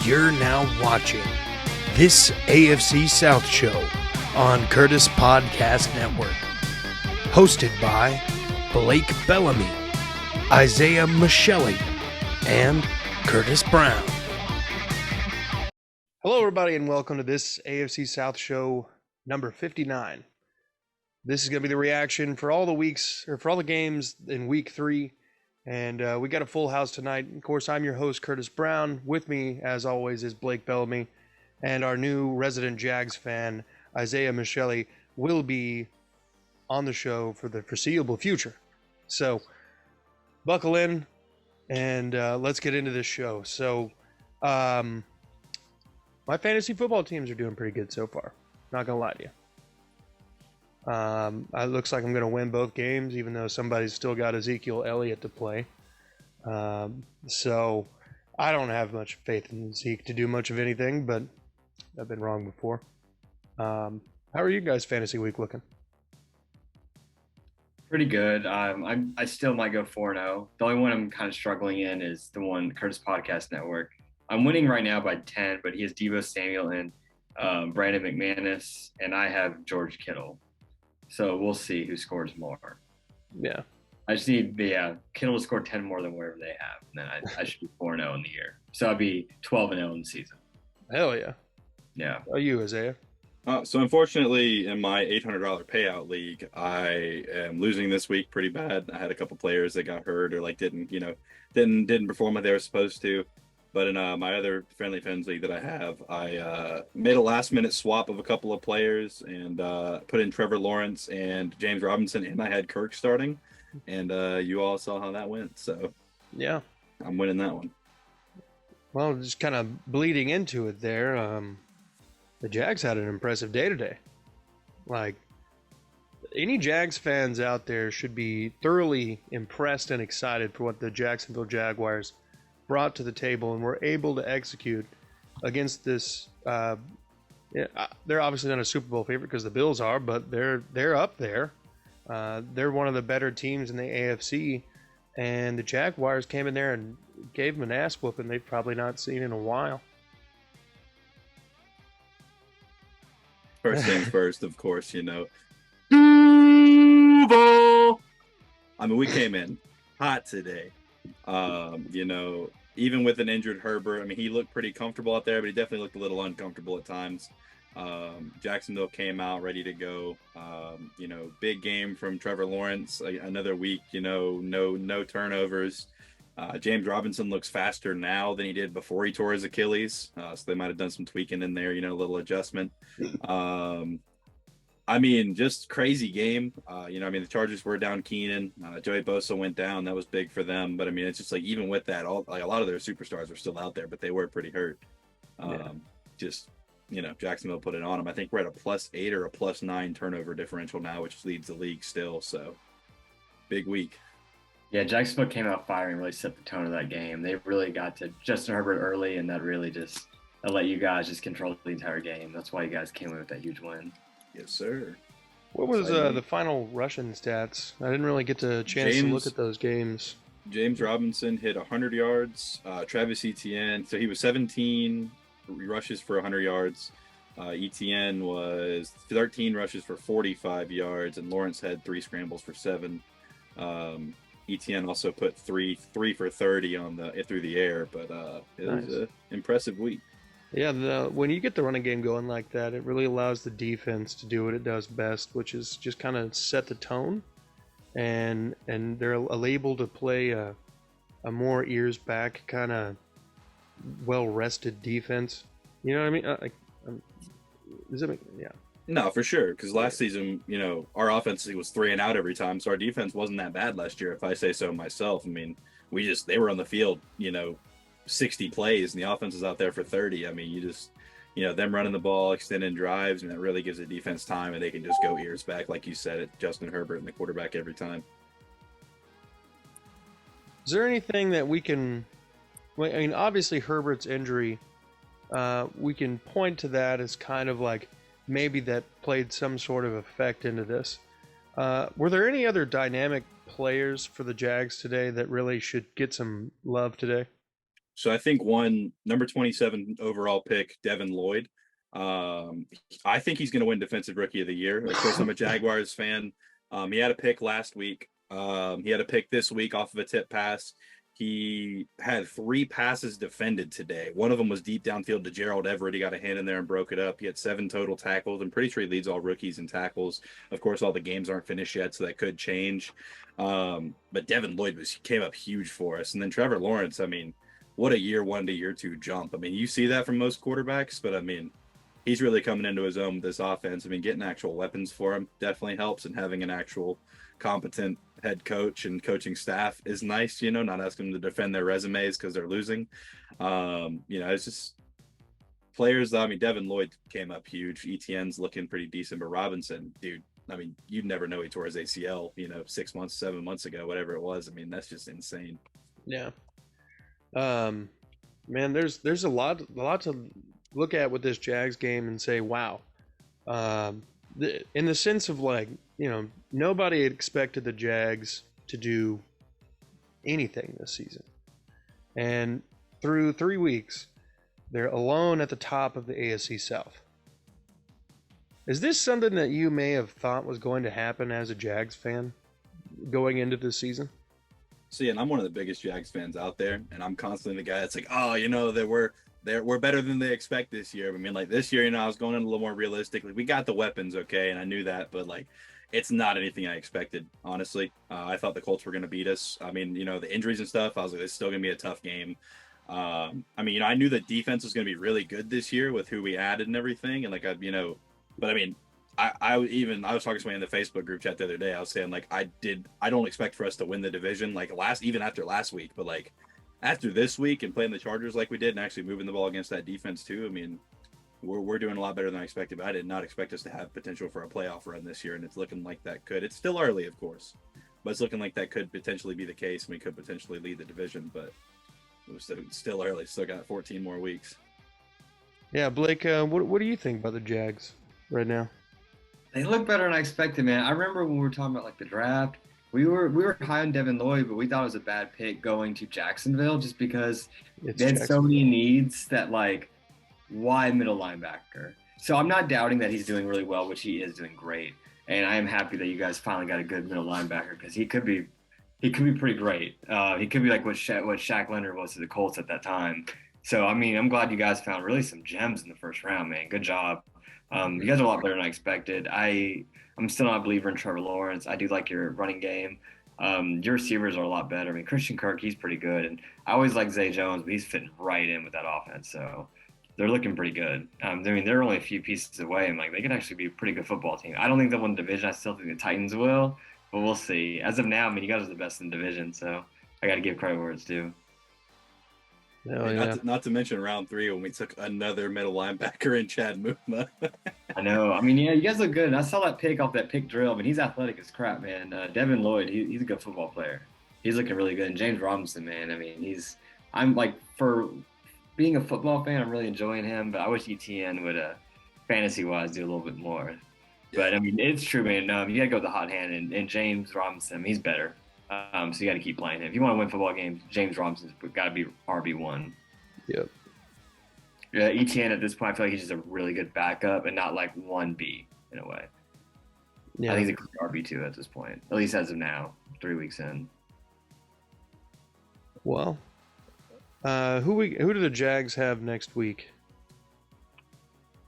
You're now watching This AFC South Show on Curtis Podcast Network. Hosted by Blake Bellamy, Isaiah Michelli, and Curtis Brown. Hello, everybody, and welcome to This AFC South Show number 59. This is going to be the reaction for all the weeks, or for all the games in week 3. And we got a full house tonight. Of course, I'm your host, Curtis Brown. With me, as always, is Blake Bellamy. And our new resident Jags fan, Isaiah Michelli, will be on the show for the foreseeable future. So, buckle in, and let's get into this show. So, my fantasy football teams are doing pretty good so far. Not going to lie to you. It looks like I'm going to win both games, even though somebody's still got Ezekiel Elliott to play. So I don't have much faith in Zeke to do much of anything, but I've been wrong before. How are you guys fantasy week looking? Pretty good. I still might go 4-0. The only one I'm kind of struggling in is the one, Curtis Podcast Network. I'm winning right now by 10, but he has Deebo Samuel and Brandon McManus, and I have George Kittle. So we'll see who scores more. Yeah. I just need Kittle to score 10 more than whatever they have. And then I should be 4-0 in the year. So I'd be 12-0 in the season. Hell yeah. Yeah. How are you, Isaiah? So unfortunately, in my $800 payout league, I am losing this week pretty bad. I had a couple players that got hurt or didn't perform like they were supposed to. But in my other friendly fans league that I have, I made a last-minute swap of a couple of players and put in Trevor Lawrence and James Robinson, and I had Kirk starting. And you all saw how that went. So yeah, I'm winning that one. Well, just kind of bleeding into it there, the Jags had an impressive day today. Like, any Jags fans out there should be thoroughly impressed and excited for what the Jacksonville Jaguars brought to the table and were able to execute against this. They're obviously not a Super Bowl favorite because the Bills are, but they're up there. They're one of the better teams in the AFC, and the Jaguars came in there and gave them an ass whooping they've probably not seen in a while. First things first, of course, Duval. I mean, we came in hot today. Even with an injured Herbert, I mean, he looked pretty comfortable out there, but he definitely looked a little uncomfortable at times. Jacksonville came out ready to go. Big game from Trevor Lawrence. Another week, no turnovers. James Robinson looks faster now than he did before he tore his Achilles. So they might have done some tweaking in there, a little adjustment. Just crazy game. The Chargers were down Keenan. Joey Bosa went down. That was big for them. But, it's just even with that, a lot of their superstars were still out there, but they were pretty hurt. Jacksonville put it on them. I think we're at a +8 or a +9 turnover differential now, which leads the league still. So, big week. Yeah, Jacksonville came out firing, really set the tone of that game. They really got to Justin Herbert early, and that really just let you guys just control the entire game. That's why you guys came away with that huge win. Yes, sir. What was the final rushing stats? I didn't really get a chance to look at those games. James Robinson hit 100 yards. Travis Etienne, so he was 17 rushes for 100 yards. Etienne was 13 rushes for 45 yards, and Lawrence had 3 scrambles for 7. Etienne also put 3 for 30 through the air, but it was an impressive week. Yeah, when you get the running game going like that, it really allows the defense to do what it does best, which is just kind of set the tone, and they're able to play a more ears back, kind of well-rested defense. You know what I mean? Yeah. No, for sure, because last season, our offense was 3 and out every time, so our defense wasn't that bad last year, if I say so myself. I mean, they were on the field, 60 plays, and the offense is out there for 30. I mean, them running the ball, extending drives, and that really gives the defense time, and they can just go ears back, like you said, at Justin Herbert and the quarterback every time. Is there anything that we can? Obviously Herbert's injury, we can point to that as kind of like maybe that played some sort of effect into this. Were there any other dynamic players for the Jags today that really should get some love today? So I think number 27 overall pick, Devin Lloyd. I think he's going to win Defensive Rookie of the Year. Of course, I'm a Jaguars fan. He had a pick last week. He had a pick this week off of a tip pass. He had 3 passes defended today. One of them was deep downfield to Gerald Everett. He got a hand in there and broke it up. He had 7 total tackles. I'm pretty sure he leads all rookies in tackles. Of course, all the games aren't finished yet, so that could change. But Devin Lloyd came up huge for us. And then Trevor Lawrence, I mean, what a year 1 to year 2 jump. I mean, you see that from most quarterbacks, but I mean, he's really coming into his own with this offense. I mean, getting actual weapons for him definitely helps, and having an actual competent head coach and coaching staff is nice, not asking them to defend their resumes because they're losing. It's just players. I mean, Devin Lloyd came up huge. ETN's looking pretty decent, but Robinson, dude, I mean, you'd never know he tore his ACL, 6 months, 7 months ago, whatever it was. I mean, that's just insane. Yeah. Man, there's a lot to look at with this Jags game and say, wow. In the sense of nobody had expected the Jags to do anything this season. And through 3 weeks, they're alone at the top of the AFC South. Is this something that you may have thought was going to happen as a Jags fan going into this season? See, and I'm one of the biggest Jags fans out there, and I'm constantly the guy that's like, oh, that we're better than they expect this year. I mean, like this year, I was going in a little more realistically. We got the weapons, okay, and I knew that, but it's not anything I expected, honestly. I thought the Colts were going to beat us. I mean, the injuries and stuff, I was like, it's still going to be a tough game. I mean, I knew the defense was going to be really good this year with who we added and everything, and but I mean, I was talking to somebody in the Facebook group chat the other day. I was saying I don't expect for us to win the division even after last week, but after this week and playing the Chargers like we did and actually moving the ball against that defense too, I mean, we're doing a lot better than I expected. But I did not expect us to have potential for a playoff run this year, and it's looking like that could. It's still early, of course, but it's looking like that could potentially be the case, and we could potentially lead the division. But it's still early. Still got 14 more weeks. Yeah, Blake, what do you think about the Jags right now? They look better than I expected, man. I remember when we were talking about the draft, we were high on Devin Lloyd, but we thought it was a bad pick going to Jacksonville just because they had so many needs that why middle linebacker? So I'm not doubting that he's doing really well, which he is doing great. And I am happy that you guys finally got a good middle linebacker because he could be pretty great. He could be like what Shaq Leonard was to the Colts at that time. So I mean, I'm glad you guys found really some gems in the first round, man. Good job. You guys are a lot better than I expected. I'm still not a believer in Trevor Lawrence. I do like your running game. Your receivers are a lot better. I mean, Christian Kirk, he's pretty good. And I always like Zay Jones, but he's fitting right in with that offense. So they're looking pretty good. I mean, they're only a few pieces away, and they could actually be a pretty good football team. I don't think they'll win the division. I still think the Titans will, but we'll see. As of now, I mean, you guys are the best in the division, so I got to give credit where it's due. Not to mention round 3 when we took another middle linebacker in Chad Muma. I know. I mean, yeah, you guys look good. And I saw that pick off that pick drill, but he's athletic as crap, man. Devin Lloyd, he's a good football player. He's looking really good. And James Robinson, man, I mean, for being a football fan, I'm really enjoying him, but I wish ETN would, fantasy-wise, do a little bit more. But, I mean, it's true, man. You got to go with the hot hand, and James Robinson, he's better. So you got to keep playing him. If you want to win football games, James Robinson's got to be RB1. Yep. Yeah, ETN at this point, I feel like he's just a really good backup and not 1B in a way. Yeah. I think he's a clear RB2 at this point, at least as of now, 3 weeks in. Well, who do the Jags have next week?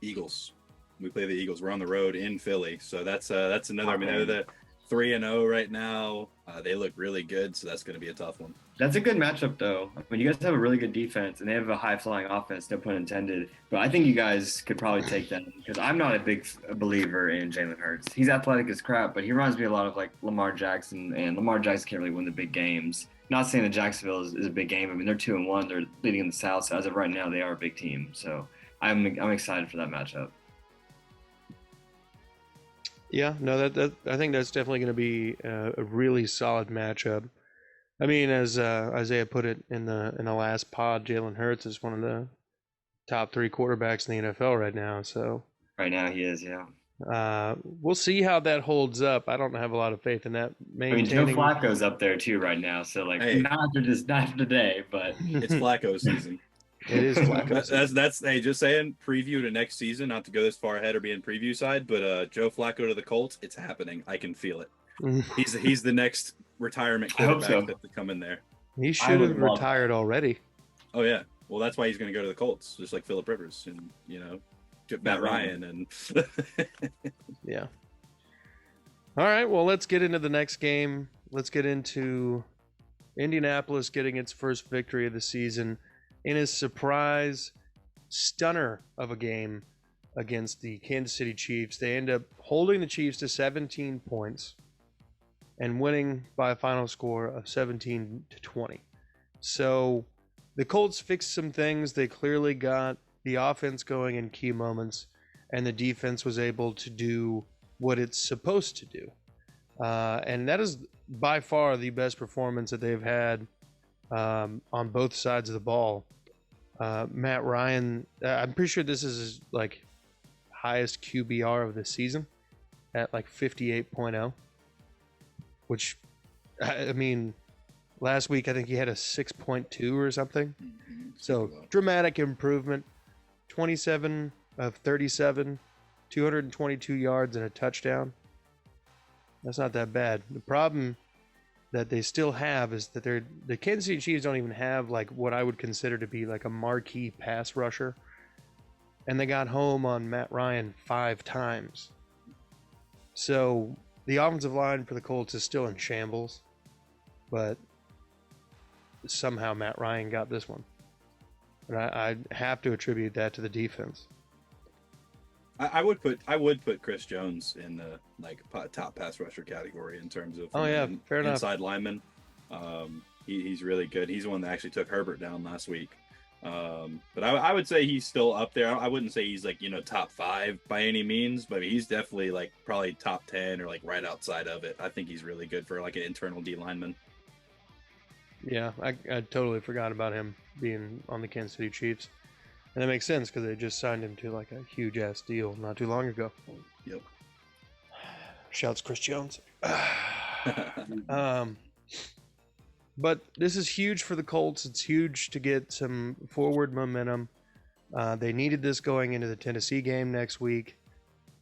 Eagles. We play the Eagles. We're on the road in Philly, so that's another. I mean, they're the 3-0 right now. They look really good, so that's going to be a tough one. That's a good matchup, though. I mean, you guys have a really good defense, and they have a high-flying offense, no pun intended. But I think you guys could probably take that because I'm not a big believer in Jalen Hurts. He's athletic as crap, but he reminds me a lot of Lamar Jackson, and Lamar Jackson can't really win the big games. Not saying that Jacksonville is a big game. I mean, they're 2-1. They're leading in the South, so as of right now, they are a big team. So I'm excited for that matchup. Yeah, no, that I think that's definitely going to be a really solid matchup. I mean, as Isaiah put it in the last pod, Jalen Hurts is one of the top 3 quarterbacks in the NFL right now. So right now he is, yeah. We'll see how that holds up. I don't have a lot of faith in that. I mean, Joe Maintaining. Flacco's up there too right now. So like, Hey. not after today, but It's Flacco season. It is Flacco season. That's hey, just saying, preview to next season, not to go this far ahead or be in preview side, but Joe Flacco to the Colts, it's happening. I can feel it. He's the next retirement quarterback to come in there. He should have retired already. Oh yeah. Well, that's why he's going to go to the Colts, just like Phillip Rivers and Matt Ryan and yeah. All right, well, let's get into the next game. Let's get into Indianapolis getting its first victory of the season in a surprise stunner of a game against the Kansas City Chiefs. They end up holding the Chiefs to 17 points and winning by a final score of 17-20. So the Colts fixed some things. They clearly got the offense going in key moments, and the defense was able to do what it's supposed to do. And that is by far the best performance that they've had on both sides of the ball. Matt Ryan, I'm pretty sure this is his like highest QBR of the season at like 58.0, which, I mean, last week I think he had a 6.2 or something. So dramatic improvement. 27 of 37, 222 yards and a touchdown. That's not that bad. The problem that they still have is that the Kansas City Chiefs don't even have like what I would consider to be like a marquee pass rusher. And they got home on Matt Ryan 5 times. So the offensive line for the Colts is still in shambles, but somehow Matt Ryan got this one. And I have to attribute that to the defense. I would put Chris Jones in the like top pass rusher category in terms of fair enough. Inside lineman. He's really good. He's the one that actually took Herbert down last week. But I would say he's still up there. I wouldn't say he's like top 5 by any means, but he's definitely like probably top 10 or like right outside of it. I think he's really good for like an internal D lineman. Yeah, I totally forgot about him being on the Kansas City Chiefs. And that makes sense because they just signed him to like a huge ass deal not too long ago. Yep. Shouts Chris Jones. But this is huge for the Colts. It's huge to get some forward momentum. They needed this going into the Tennessee game next week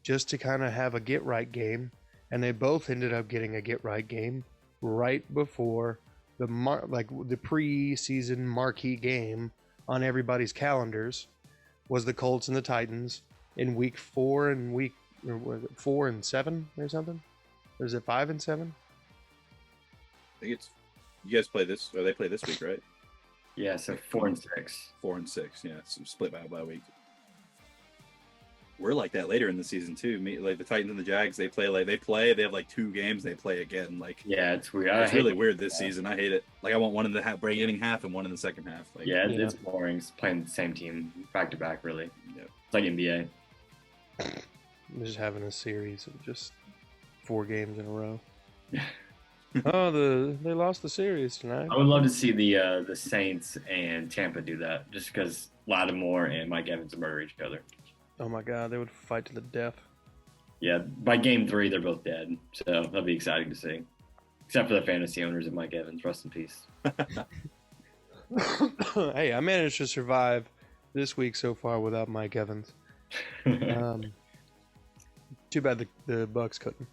just to kind of have a get-right game. And they both ended up getting a get-right game right before the preseason marquee game on everybody's calendars was the Colts and the Titans in week 4 and week, or was it 4 and 7 or something? Or is it 5 and 7? I think it's, you guys play this, or they play this week, right? Yeah, so 4 and 6. 4 and 6, yeah, so split by a week. We're like that later in the season too. Like the Titans and the Jags, they have like 2 games, they play again. Like yeah, it's weird. It's really weird this season. I hate it. Like I want one in the beginning half and one in the second half. Like, yeah, it's boring. It's playing the same team back to back, really. Yeah. It's like NBA. Just having a series of just 4 games in a row. Oh, they lost the series tonight. I would love to see the Saints and Tampa do that, just because Lattimore and Mike Evans murder each other. Oh my God, they would fight to the death. Yeah, by game 3, they're both dead. So that'll be exciting to see. Except for the fantasy owners of Mike Evans. Rest in peace. Hey, I managed to survive this week so far without Mike Evans. Too bad the Bucks couldn't.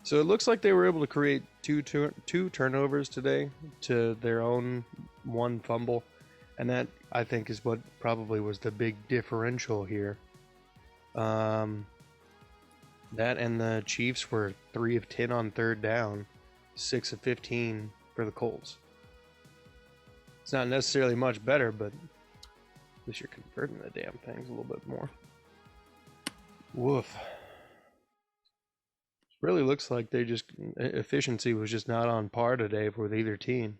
So it looks like they were able to create two turnovers today to their own 1 fumble. And that, I think, is what probably was the big differential here. That and the Chiefs were 3 of 10 on 3rd down, 6 of 15 for the Colts. It's not necessarily much better, but at least you're converting the damn things a little bit more. Woof. Really looks like efficiency was just not on par today with either team.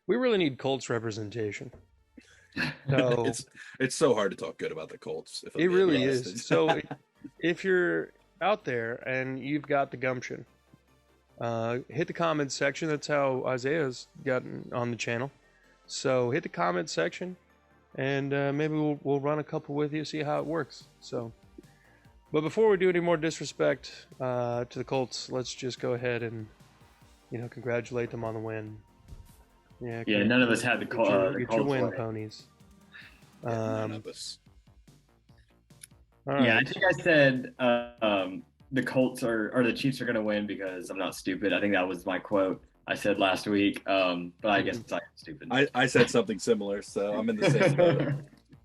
We really need Colts representation. So it's so hard to talk good about the Colts. It really is. So if you're out there and you've got the gumption, hit the comments section. That's how Isaiah's gotten on the channel. So hit the comments section and maybe we'll run a couple with you, see how it works. So, but before we do any more disrespect to the Colts, let's just go ahead and congratulate them on the win. Yeah, none of us had the Colts win, ponies. None of us. All right. Yeah, I think I said the Colts or the Chiefs are going to win because I'm not stupid. I think that was my quote I said last week. But I guess I'm stupid. I said something similar, so I'm in the same boat.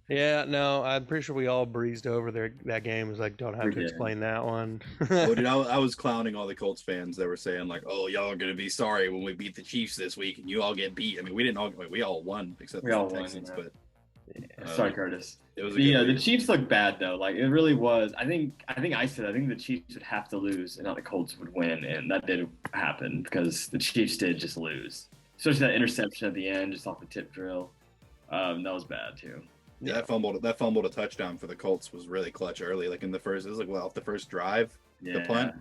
Yeah, no, I'm pretty sure we all breezed over that game. It was like, don't have to explain that one. Well, dude, I was clowning all the Colts fans that were saying like, "Oh, y'all are gonna be sorry when we beat the Chiefs this week, and you all get beat." I mean, we all won except for the Texans, but sorry, Curtis. It was the Chiefs look bad though. Like it really was. I think I said the Chiefs would have to lose and not the Colts would win, and that did happen because the Chiefs did just lose. Especially that interception at the end, just off the tip drill. That was bad too. Yeah, that fumbled a touchdown for the Colts was really clutch early. Like in the first, it was like off the first drive, the punt.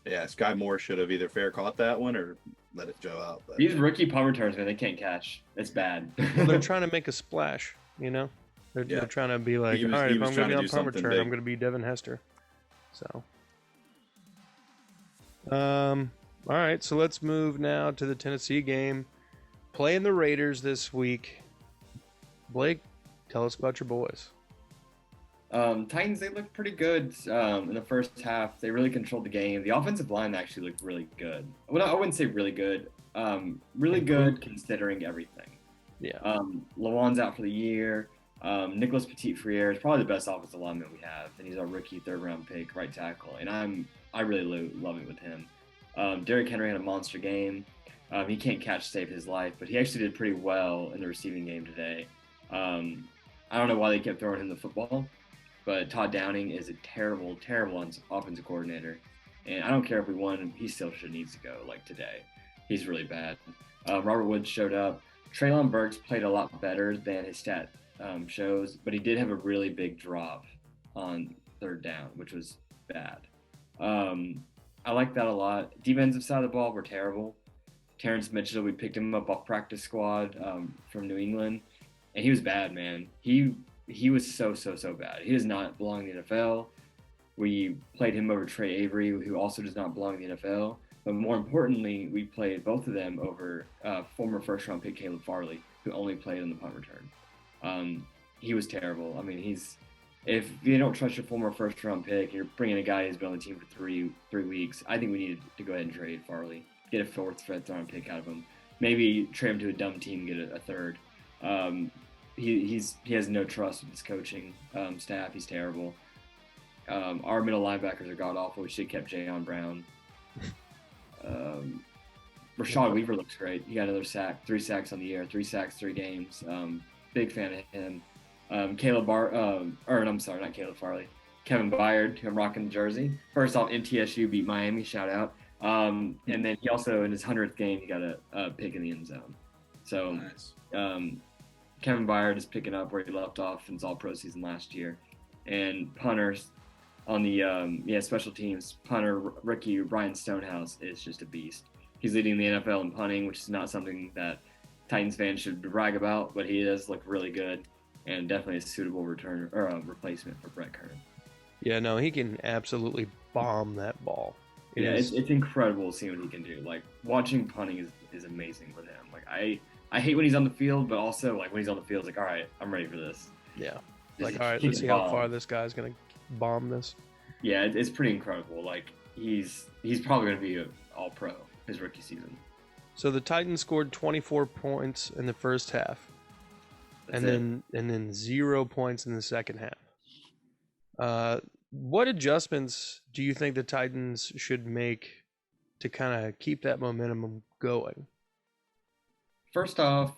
Yeah, Sky Moore should have either fair caught that one or let it go out. But these rookie punt returns, man, they can't catch. It's bad. Well, they're trying to make a splash, They're trying to be like, all right, if I'm going to be on punt return, I'm going to be Devin Hester. So, all right, so let's move now to the Tennessee game. Playing the Raiders this week. Blake, tell us about your boys. Titans, they looked pretty good in the first half. They really controlled the game. The offensive line actually looked really good. Well, I wouldn't say really good. Really good considering everything. Yeah. Lawan's out for the year. Nicholas Petit-Frere is probably the best offensive lineman we have, and he's our rookie third-round pick, right tackle. And I really love it with him. Derrick Henry had a monster game. He can't catch to save his life, but he actually did pretty well in the receiving game today. I don't know why they kept throwing him the football, but Todd Downing is a terrible offensive coordinator. And I don't care if we won, he still needs to go, like today. He's really bad. Robert Woods showed up. Treylon Burks played a lot better than his stat shows, but he did have a really big drop on third down, which was bad. I like that a lot. Defensive side of the ball, we're terrible. Terrence Mitchell, we picked him up off practice squad from New England. And he was bad, man. He was so bad. He does not belong in the NFL. We played him over Trey Avery, who also does not belong in the NFL. But more importantly, we played both of them over former first-round pick Caleb Farley, who only played on the punt return. He was terrible. I mean, if you don't trust your former first-round pick, and you're bringing a guy who's been on the team for three weeks, I think we needed to go ahead and trade Farley, get a fourth, fifth-round pick out of him. Maybe trade him to a dumb team, get a third. He has no trust with his coaching staff. He's terrible. Our middle linebackers are god awful. We should have kept Jayon Brown. Rashad Weaver looks great. He got another sack, 3 sacks on the year, 3 sacks, 3 games. Big fan of him. Not Caleb Farley. Kevin Byard, who I'm rocking the jersey. First off, MTSU beat Miami. Shout out. And then he also, in his 100th game, he got a pick in the end zone. So, nice. Kevin Byard is picking up where he left off in his all-pro season last year. And punters on the special teams, punter rookie Ryan Stonehouse is just a beast. He's leading the NFL in punting, which is not something that Titans fans should brag about, but he does look really good and definitely a suitable replacement for Brett Kern. Yeah, no, he can absolutely bomb that ball. It's incredible seeing what he can do. Like, watching punting is amazing with him. Like, I hate when he's on the field, but also, like, when he's on the field, it's like, all right, I'm ready for this. Yeah. Like, all right, let's see how far this guy's going to bomb this. Yeah, it's pretty incredible. Like, he's probably going to be an all-pro his rookie season. So the Titans scored 24 points in the first half. And then 0 points in the second half. What adjustments do you think the Titans should make to kind of keep that momentum going? First off,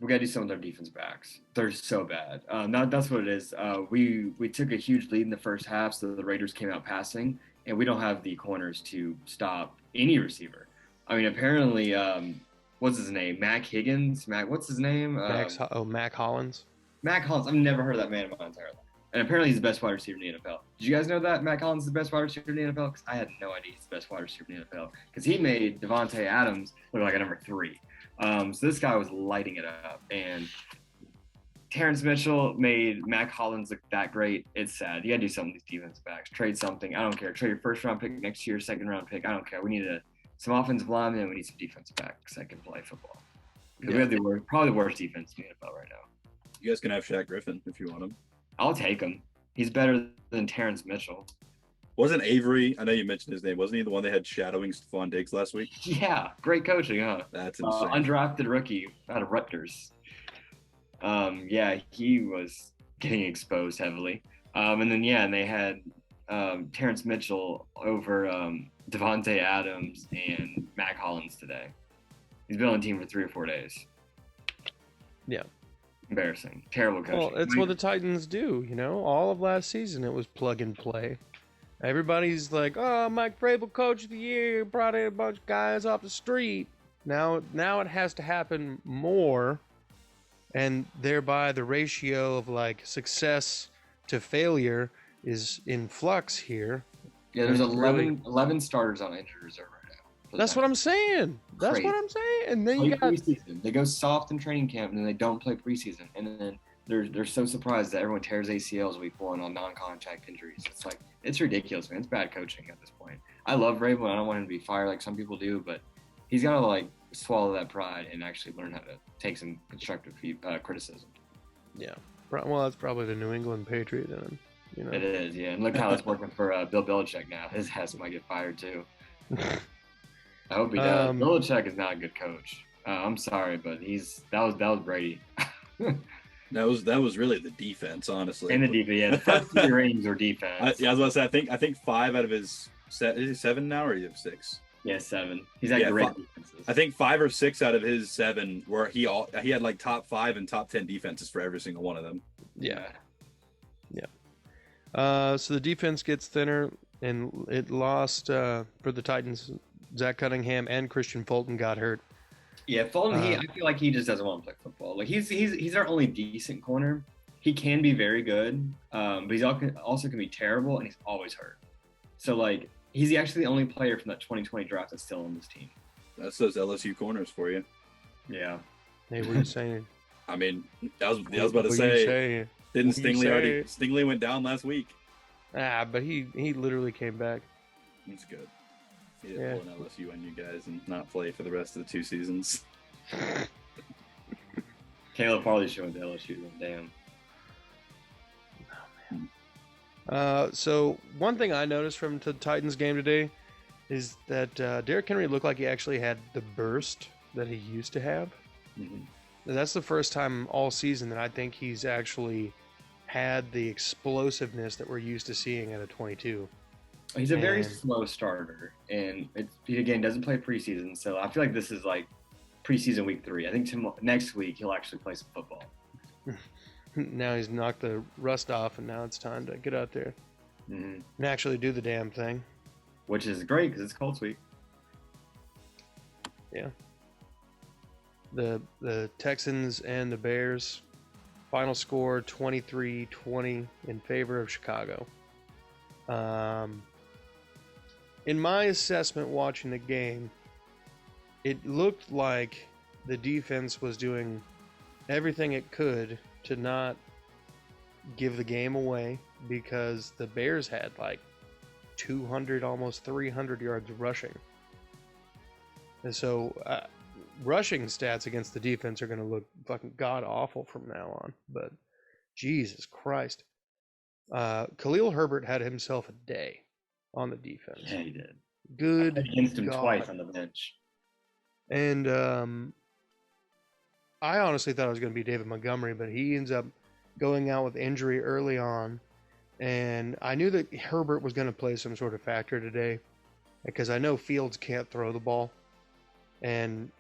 we got to do something with our defense backs. They're so bad. That's what it is. We took a huge lead in the first half, so the Raiders came out passing, and we don't have the corners to stop any receiver. I mean, apparently, what's his name? Mac Higgins? What's his name? Mac Hollins. Mac Hollins. I've never heard of that man in my entire life. And apparently he's the best wide receiver in the NFL. Did you guys know that Mac Hollins is the best wide receiver in the NFL? Because I had no idea he's the best wide receiver in the NFL. Because he made Devontae Adams look like a number 3. So this guy was lighting it up. And Terrence Mitchell made Mac Hollins look that great. It's sad. You got to do something with these defensive backs. Trade something. I don't care. Trade your first round pick next year, second round pick. I don't care. We need some offensive linemen and we need some defensive backs that can play football. Because we have probably the worst defense in the NFL right now. You guys can have Shaq Griffin if you want him. I'll take him. He's better than Terrence Mitchell. Wasn't Avery, I know you mentioned his name, wasn't he the one they had shadowing Stephon Diggs last week? Yeah, great coaching, huh? That's insane. Undrafted rookie out of Rutgers. Yeah, he was getting exposed heavily. And they had Terrence Mitchell over Devontae Adams and Mac Hollins today. He's been on the team for 3 or 4 days. Yeah. Embarrassing. Terrible coaching. Well, it's what the Titans do, you know? All of last season, it was plug and play. Everybody's like, oh, Mike Vrabel, coach of the year, brought in a bunch of guys off the street. Now it has to happen more, and thereby the ratio of, like, success to failure is in flux here. Yeah, there's 11 starters on injured reserve right now. That's what I'm saying. That's what I'm saying. And then you got preseason. They go soft in training camp, and then they don't play preseason. And then they're so surprised that everyone tears ACLs week 1 on non-contact injuries. It's like, it's ridiculous, man. It's bad coaching at this point. I love Vrabel, and I don't want him to be fired like some people do, but he's got to, like, swallow that pride and actually learn how to take some constructive criticism. Yeah. Well, that's probably the New England Patriot in him. You know. It is, yeah. And look how it's working for Bill Belichick now. His ass might get fired, too. I hope he does. Belichick is not a good coach. I'm sorry, but that was Brady. That was really the defense, honestly. And the defense, yeah. The first 3 rings were defense. I was about to say, I think 5 out of his is he 7 now, or do you have 6? Yeah, 7. He's had great defenses. I think 5 or 6 out of his 7 where he had like top 5 and top 10 defenses for every single one of them. Yeah. So the defense gets thinner, and it lost for the Titans. Zach Cunningham and Christian Fulton got hurt. Yeah, Fulton. I feel like he just doesn't want to play football. Like he's our only decent corner. He can be very good, but he's also can be terrible, and he's always hurt. So like he's actually the only player from that 2020 draft that's still on this team. That's those LSU corners for you. Yeah. Hey, what are you saying? I mean, I was about to say. Didn't Stingley went down last week? But he literally came back. That's good. He didn't pull an LSU on you guys and not play for the rest of the 2 seasons. Caleb probably should went to LSU. Damn. Oh, man. So one thing I noticed from the Titans game today is that Derrick Henry looked like he actually had the burst that he used to have. Mm-hmm. That's the first time all season that I think he's actually had the explosiveness that we're used to seeing at a 22. He's a very slow starter, and he again doesn't play preseason, so I feel like this is like preseason week 3. I think next week he'll actually play some football. Now he's knocked the rust off, and now it's time to get out there and actually do the damn thing. Which is great because it's Colts week. Yeah. The Texans and the Bears, final score 23-20 in favor of Chicago. In my assessment watching the game, it looked like the defense was doing everything it could to not give the game away, because the Bears had like 200, almost 300 yards rushing. And so rushing stats against the defense are going to look fucking god-awful from now on. But Jesus Christ. Khalil Herbert had himself a day on the defense. Yeah, he did. Good. Against him twice on the bench. And I honestly thought it was going to be David Montgomery, but he ends up going out with injury early on. And I knew that Herbert was going to play some sort of factor today, because I know Fields can't throw the ball. And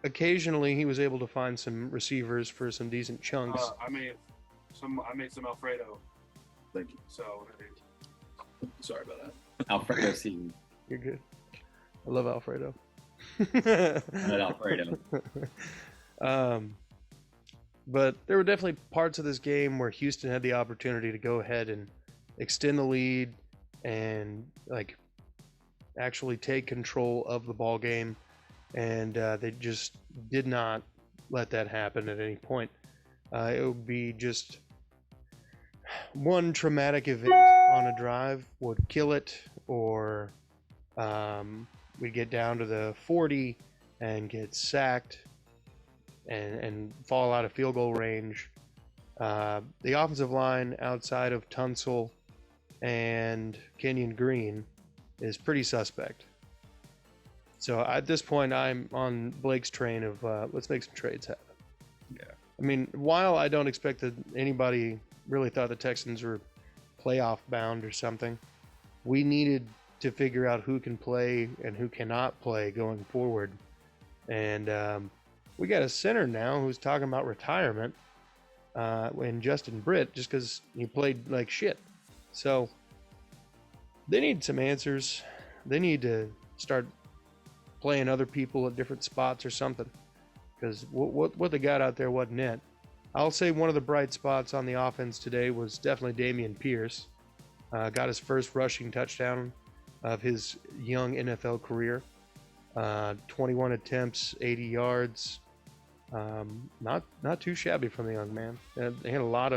occasionally he was able to find some receivers for some decent chunks. I made some Alfredo. Thank you. So sorry about that. Alfredo season. You're good. I love Alfredo. Not Alfredo. But there were definitely parts of this game where Houston had the opportunity to go ahead and extend the lead and like actually take control of the ball game, and they just did not let that happen at any point. It would be just one traumatic event on a drive would kill it, or we'd get down to the 40 and get sacked and fall out of field goal range. The offensive line outside of Tunsil and Kenyon Green is pretty suspect. So at this point, I'm on Blake's train of let's make some trades happen. Yeah. I mean, while I don't expect that anybody really thought the Texans were playoff bound or something, we needed to figure out who can play and who cannot play going forward. And we got a center now who's talking about retirement in Justin Britt just because he played like shit. So they need some answers. They need to start playing other people at different spots or something, because what they got out there wasn't it. I'll say one of the bright spots on the offense today was definitely Dameon Pierce. Got his first rushing touchdown of his young NFL career. 21 attempts, 80 yards. Not too shabby from the young man. They had a lot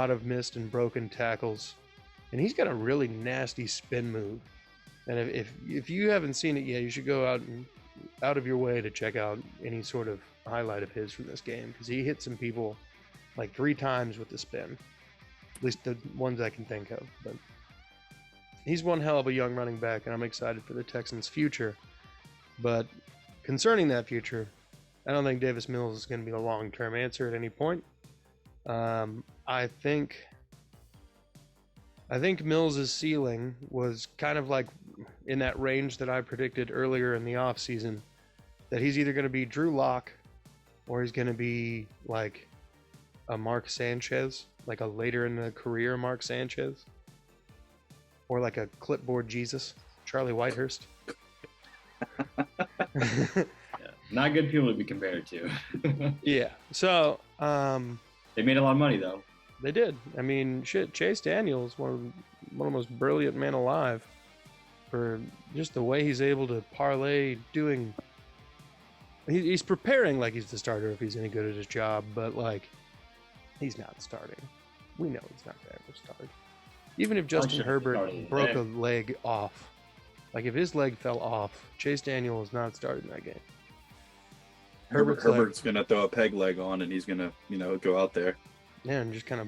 of missed and broken tackles, and he's got a really nasty spin move. And if you haven't seen it yet, you should go out of your way to check out any sort of highlight of his from this game, because he hit some people like 3 times with the spin, at least the ones I can think of. But he's one hell of a young running back, and I'm excited for the Texans' future. But concerning that future, I don't think Davis Mills is going to be a long-term answer at any point. I think Mills' ceiling was kind of like in that range that I predicted earlier in the offseason, that he's either going to be Drew Lock or he's going to be like a Mark Sanchez, like a later in the career Mark Sanchez, or like a clipboard Jesus, Charlie Whitehurst. Not good people to be compared to. Yeah. So they made a lot of money though. They did. I mean, shit. Chase Daniels, one of the most brilliant men alive, for just the way he's able to parlay doing. He's preparing like he's the starter if he's any good at his job, but like he's not starting. We know he's not going to start. Even if Justin Herbert broke a leg off, like if his leg fell off, Chase Daniel is not starting that game. Herbert's gonna throw a peg leg on, and he's gonna, go out there. Yeah, and just kind of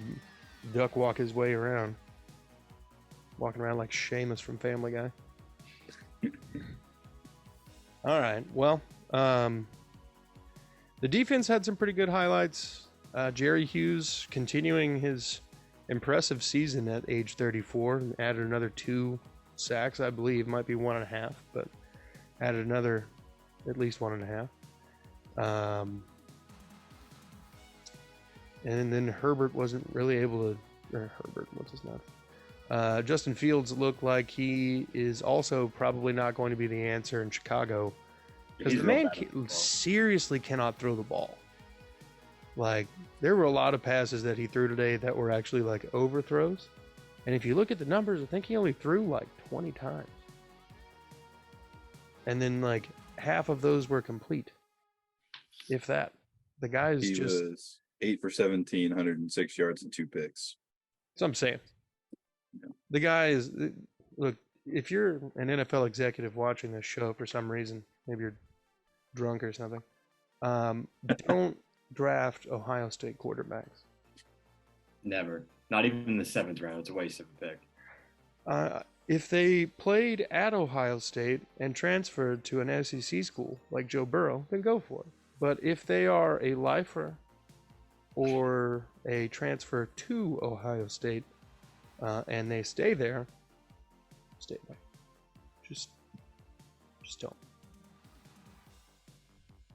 duck walk his way around, walking around like Seamus from Family Guy. All right, well, the defense had some pretty good highlights. Jerry Hughes continuing his impressive season at age 34, added another 2 sacks, I believe, might be 1.5, but added another at least 1.5. And then Herbert wasn't really able to, or Herbert, what's his name? Justin Fields looked like he is also probably not going to be the answer in Chicago, because the man seriously cannot throw the ball. Like, there were a lot of passes that he threw today that were actually like overthrows. And if you look at the numbers, I think he only threw like 20 times. And then like half of those were complete. If that. The guy is He was 8 for 17, 106 yards and 2 picks. That's what I'm saying. Yeah. The guy is, look, if you're an NFL executive watching this show for some reason, maybe you're drunk or something, don't draft Ohio State quarterbacks. Never. Not even in the 7th round. It's a waste of a pick. If they played at Ohio State and transferred to an SEC school like Joe Burrow, then go for it. But if they are a lifer or a transfer to Ohio State and they stay there, stay away. Just don't.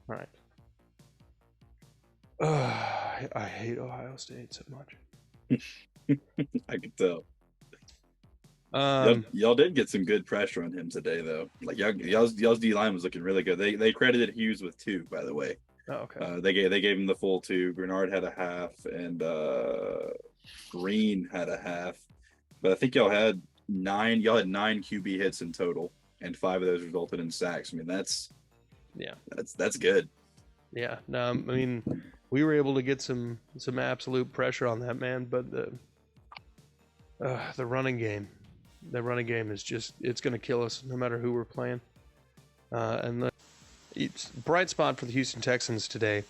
All right. I hate Ohio State so much. I could tell. Y'all did get some good pressure on him today, though. Like y'all's D line was looking really good. They credited Hughes with 2, by the way. Oh, okay. They gave him the full 2. Bernard had a half, and Green had a half. But I think y'all had 9 QB hits in total, and 5 of those resulted in sacks. I mean, that's good. Yeah. No, I mean, we were able to get some absolute pressure on that man, but the running game is just, it's going to kill us no matter who we're playing. And it's bright spot for the Houston Texans today.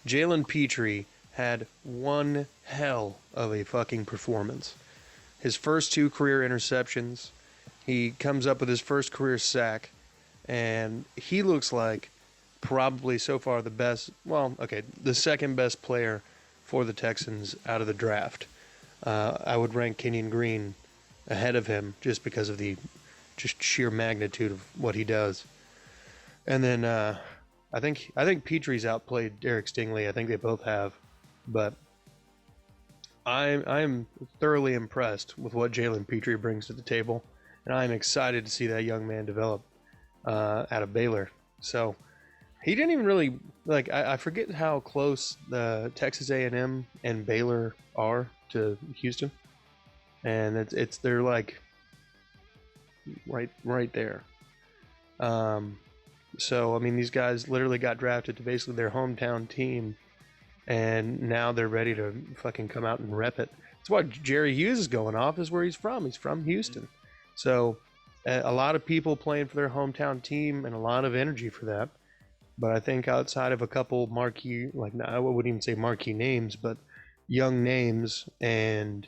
Jalen Petrie had one hell of a fucking performance. His first 2 career interceptions, he comes up with his first career sack, and he looks like probably so far the second best player for the Texans out of the draft. I would rank Kenyon Green ahead of him just because of the just sheer magnitude of what he does. And then I think Petrie's outplayed Derek Stingley. I think they both have, but I'm thoroughly impressed with what Jalen Petrie brings to the table, and I'm excited to see that young man develop out of Baylor. So he didn't even really I forget how close the Texas A&M and Baylor are to Houston, and they're like right there. So I mean, these guys literally got drafted to basically their hometown team, and now they're ready to fucking come out and rep it. That's why Jerry Hughes is going off, is where he's from. He's from Houston. So a lot of people playing for their hometown team and a lot of energy for that. But I think outside of a couple marquee, I wouldn't even say marquee names, but young names and,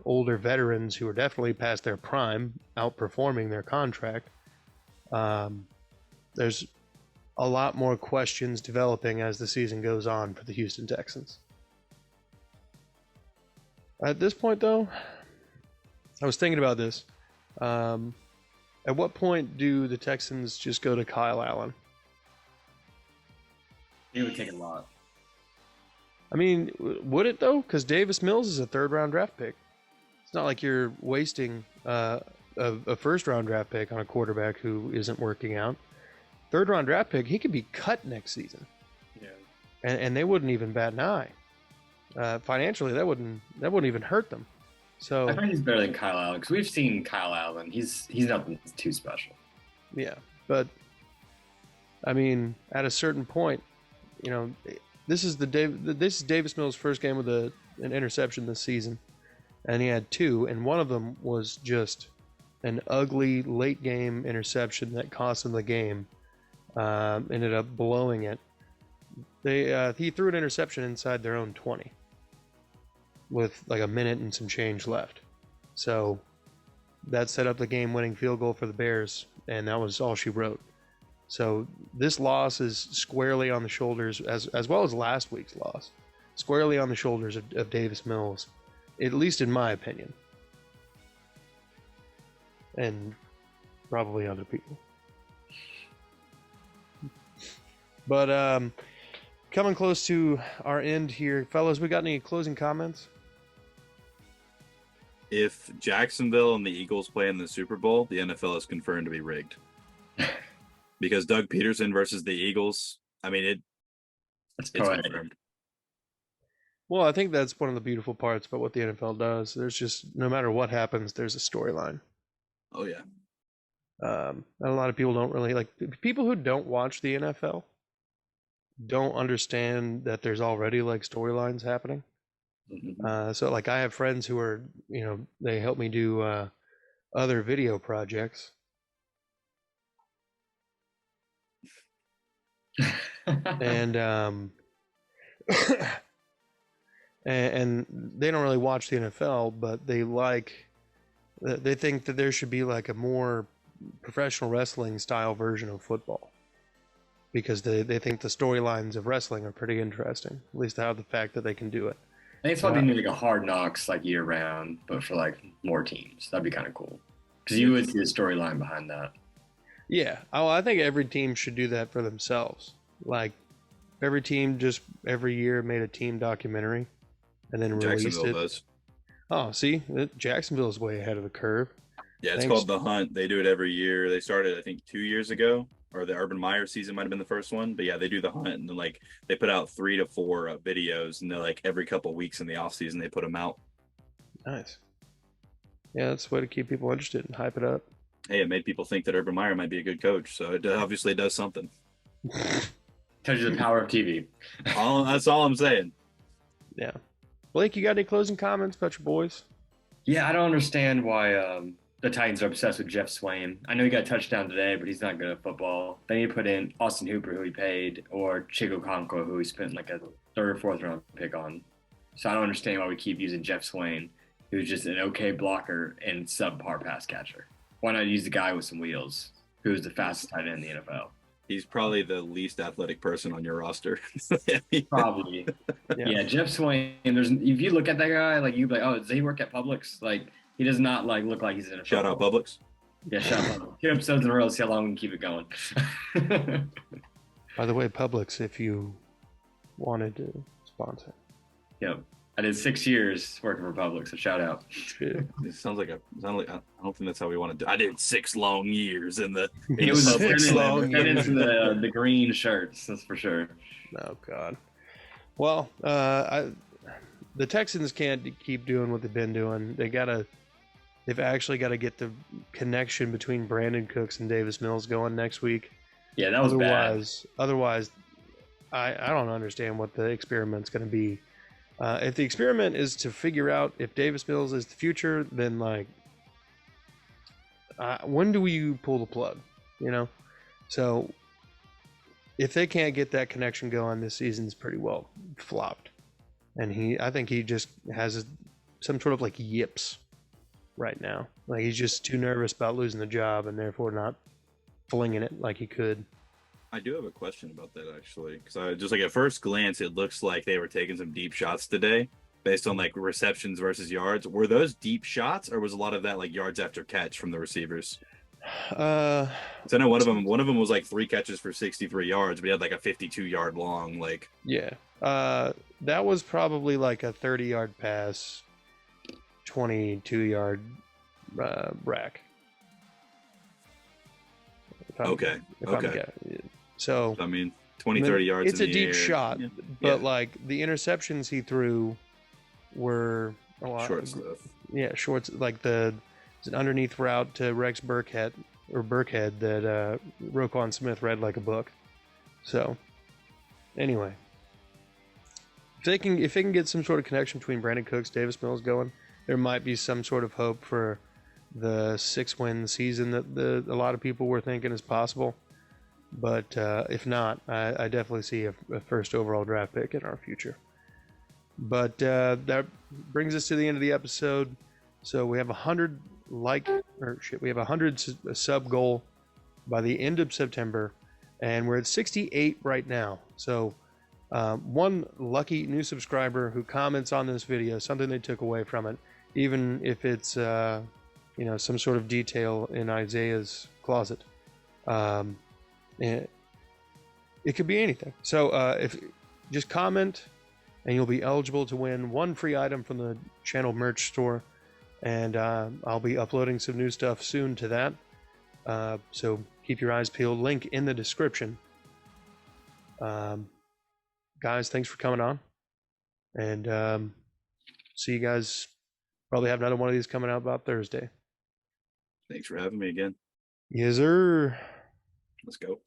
older veterans who are definitely past their prime, outperforming their contract, there's a lot more questions developing as the season goes on for the Houston Texans. At this point, though, I was thinking about this. At what point do the Texans just go to Kyle Allen? It would take a lot. I mean, would it though? Because Davis Mills is a 3rd-round draft pick. It's not like you're wasting a 1st-round draft pick on a quarterback who isn't working out. 3rd-round draft pick, he could be cut next season. Yeah. And they wouldn't even bat an eye. Financially, that wouldn't even hurt them. So I think he's better than Kyle Allen, because we've seen Kyle Allen. He's nothing too special. Yeah, but I mean, at a certain point, this is Davis Mills' first game with an interception this season, and he had 2, and one of them was just an ugly late game interception that cost him the game. Ended up blowing it. He threw an interception inside their own 20 with like a minute and some change left. So that set up the game-winning field goal for the Bears, and that was all she wrote. So this loss is squarely on the shoulders, as well as last week's loss, squarely on the shoulders of Davis Mills, at least in my opinion, and probably other people. But coming close to our end here, fellas, we got any closing comments? If Jacksonville and the Eagles play in the Super Bowl, the NFL is confirmed to be rigged. Because Doug Peterson versus the Eagles, I mean, it's confirmed. Well, I think that's one of the beautiful parts about what the NFL does. There's just, no matter what happens, there's a storyline. Oh, yeah. And a lot of people don't really, people who don't watch the NFL don't understand that there's already, storylines happening. Mm-hmm. So, I have friends who are, they help me do other video projects. and and they don't really watch the NFL, but they think that there should be a more professional wrestling style version of football, because they think the storylines of wrestling are pretty interesting, at least how the fact that they can do it. I think it's probably need a Hard Knocks year round, but for more teams. That'd be kind of cool, because you would see a storyline behind that. Yeah. Oh, I think every team should do that for themselves. Every team just every year made a team documentary and then released it. Jacksonville does. Oh, see? Jacksonville is way ahead of the curve. Yeah, it's called The Hunt. They do it every year. They started, I think, 2 years ago, or the Urban Meyer season might have been the first one. But yeah, they do The Hunt, and then they put out 3 to 4 videos, and they're every couple of weeks in the off season they put them out. Nice. Yeah, that's a way to keep people interested and hype it up. Hey, it made people think that Urban Meyer might be a good coach, so it obviously does something. Tells you the power of TV. That's all I'm saying. Yeah. Blake, you got any closing comments about your boys? Yeah, I don't understand why the Titans are obsessed with Jeff Swain. I know he got a touchdown today, but he's not good at football. They need to put in Austin Hooper, who he paid, or Chico Conco, who he spent like a third or fourth round pick on. So I don't understand why we keep using Jeff Swain, who's just an okay blocker and subpar pass catcher. Why not use the guy with some wheels, who's the fastest tight end in the NFL? He's probably the least athletic person on your roster. Probably. Yeah, Jeff Swain. If you look at that guy, like you'd be like, oh, does he work at Publix? Like he does not like look like he's in a Shout out Publix. Yeah, shout out Publix. 2 episodes in a row. See how long we can keep it going. By the way, Publix, if you wanted to sponsor. Yep. I did 6 years working for Publix, so shout out. Shit. It sounds like I don't think that's how we want to do. I did 6 long years in the. It was 6 long years. into the green shirts, that's for sure. Oh God. Well, the Texans can't keep doing what they've been doing. They've actually got to get the connection between Brandon Cooks and Davis Mills going next week. Yeah, that was Otherwise, I don't understand what the experiment's going to be. If the experiment is to figure out if Davis Mills is the future, then when do you pull the plug? You know, so if they can't get that connection going, this season's pretty well flopped. And I think he just has some sort of like yips right now. Like he's just too nervous about losing the job and therefore not flinging it like he could. I do have a question about that actually, because I just like at first glance, it looks like they were taking some deep shots today, based on like receptions versus yards. Were those deep shots, or was a lot of that like yards after catch from the receivers? So I know one of them was like 3 catches for 63 yards, but he had like a 52-yard long like. Yeah, that was probably like a 30-yard pass, 22-yard rack. Okay. So I mean, 20, 30 yards. It's a deep shot, yeah. but like the interceptions he threw were a lot short stuff. Yeah, shorts. Like it's an underneath route to Rex Burkhead that Roquan Smith read like a book. So anyway, if they can get some sort of connection between Brandon Cooks, Davis Mills going, there might be some sort of hope for the 6-win season that a lot of people were thinking is possible. But if not, I definitely see a first overall draft pick in our future. But that brings us to the end of the episode. So we have 100 sub goal by the end of September, and we're at 68 right now. So one lucky new subscriber who comments on this video, something they took away from it, even if it's some sort of detail in Isaiah's closet. It could be anything. So if just comment, and you'll be eligible to win 1 free item from the channel merch store. And I'll be uploading some new stuff soon to that. So keep your eyes peeled. Link in the description. Guys, thanks for coming on. And see you guys. Probably have another one of these coming out about Thursday. Thanks for having me again. Yes, sir. Let's go.